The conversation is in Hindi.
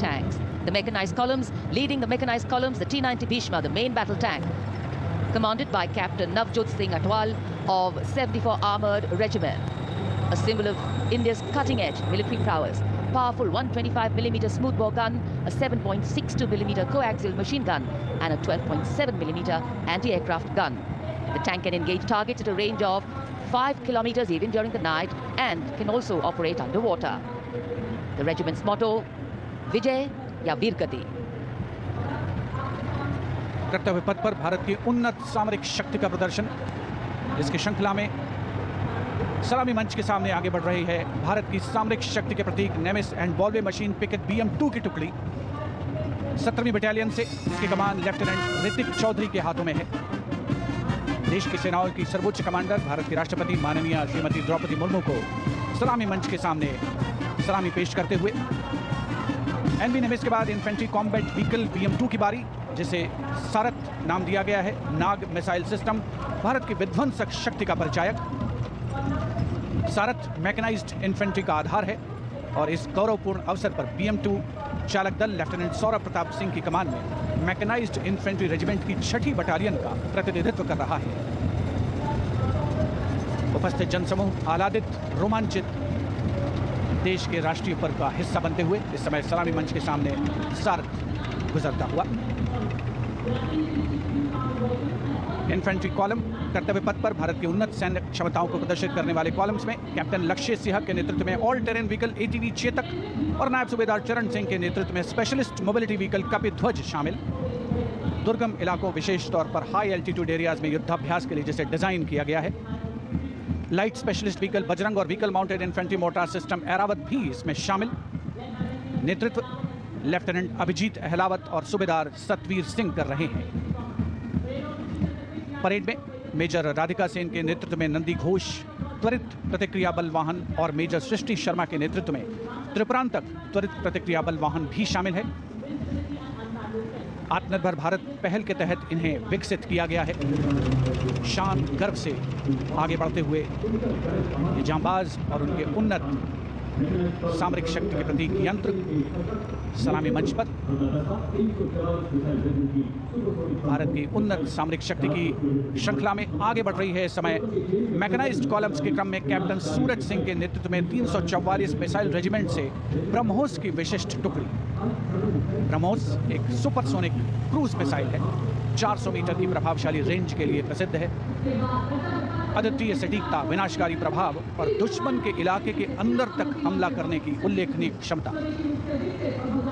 tanks. The mechanized columns, leading the mechanized columns, the T-90 Bhishma, the main battle tank, commanded by Captain Navjot Singh Atwal of 74 Armoured Regiment, a symbol of India's cutting-edge military prowess. Powerful 125mm smoothbore gun, a 7.62mm coaxial machine gun, and a 12.7mm anti-aircraft gun. The tank can engage targets at a range of 5 kilometers even during the night and can also operate underwater. The regiment's motto, Vijay या वीरगति. कर्तव्य पथ पर भारत की उन्नत सामरिक शक्ति का प्रदर्शन. इसकी श्रृंखला में सलामी मंच के सामने आगे बढ़ रही है भारत की सामरिक शक्ति के प्रतीक नेमिस एंड वॉल्वे मशीन पिकेट BM-2 की टुकड़ी. 17वीं बटालियन से इसकी कमान लेफ्टिनेंट ऋतिक चौधरी के हाथों में है. देश की सेनाओं की सर्वोच्च कमांडर भारत की राष्ट्रपति माननीय श्रीमती द्रौपदी मुर्मू को सलामी मंच के सामने सलामी पेश करते हुए NV नेमिस के बाद इन्फेंट्री कॉम्बैट व्हीकल BM-2 की बारी, जिसे सारथ नाम दिया गया है. नाग मिसाइल सिस्टम भारत की विध्वंसक शक्ति का परिचायक. सारथ मैकेनाइज्ड इन्फेंट्री का आधार है और इस गौरवपूर्ण अवसर पर BM-2 चालक दल लेफ्टिनेंट सौरभ प्रताप सिंह की कमान में मैकेनाइज्ड इन्फेंट्री रेजिमेंट की 6ठी बटालियन का प्रतिनिधित्व कर रहा है. उपस्थित जनसमूह आह्लादित, रोमांचित, देश के राष्ट्रीय पर्व का हिस्सा बनते हुए इस समय सलामी मंच के सामने सारथ गुजरता हुआ. इन्फेंट्री कॉलम कर्तव्य पथ पर भारत की उन्नत सैन्य क्षमताओं को प्रदर्शित करने वाले कॉलम्स में कैप्टन लक्ष्य सिंह के नेतृत्व में all terrain vehicle ATV Chetak और नायब सूबेदार चरण सिंह के नेतृत्व में स्पेशलिस्ट मोबिलिटी व्हीकल कपिध्वज शामिल. दुर्गम इलाकों, विशेष तौर पर हाई एल्टीट्यूड एरियाज में युद्धाभ्यास के लिए जिसे डिजाइन किया गया है. लाइट स्पेशलिस्ट व्हीकल बजरंग और vehicle mounted infantry mortar system Airavat भी इसमें शामिल. नेतृत्व लेफ्टिनेंट अभिजीत अहलावत और सूबेदार सतवीर सिंह कर रहे हैं. परेड में मेजर राधिका सेन के नेतृत्व में नंदी घोष त्वरित प्रतिक्रिया बल वाहन और मेजर सृष्टि शर्मा के नेतृत्व में त्रिपुरांतक त्वरित प्रतिक्रिया बल वाहन भी शामिल है. आत्मनिर्भर भारत पहल के तहत इन्हें विकसित किया गया है. शान गर्व से आगे बढ़ते हुए ये जांबाज और उनके उन्नत सामरिक शक्ति के प्रतीक यंत्र सलामी मंच पर भारत की उन्नत सामरिक शक्ति की श्रृंखला में आगे बढ़ रही है. इस समय मैकेनाइज्ड कॉलम्स के क्रम में कैप्टन सूरज सिंह के नेतृत्व में 344 मिसाइल रेजिमेंट से ब्रह्मोस की विशिष्ट टुकड़ी. ब्रह्मोस एक सुपरसोनिक क्रूज मिसाइल है. 400 मीटर की प्रभावशाली रेंज के लिए प्रसिद्ध है. अद्वितीय सटीकता, विनाशकारी प्रभाव और दुश्मन के इलाके के अंदर तक हमला करने की उल्लेखनीय क्षमता.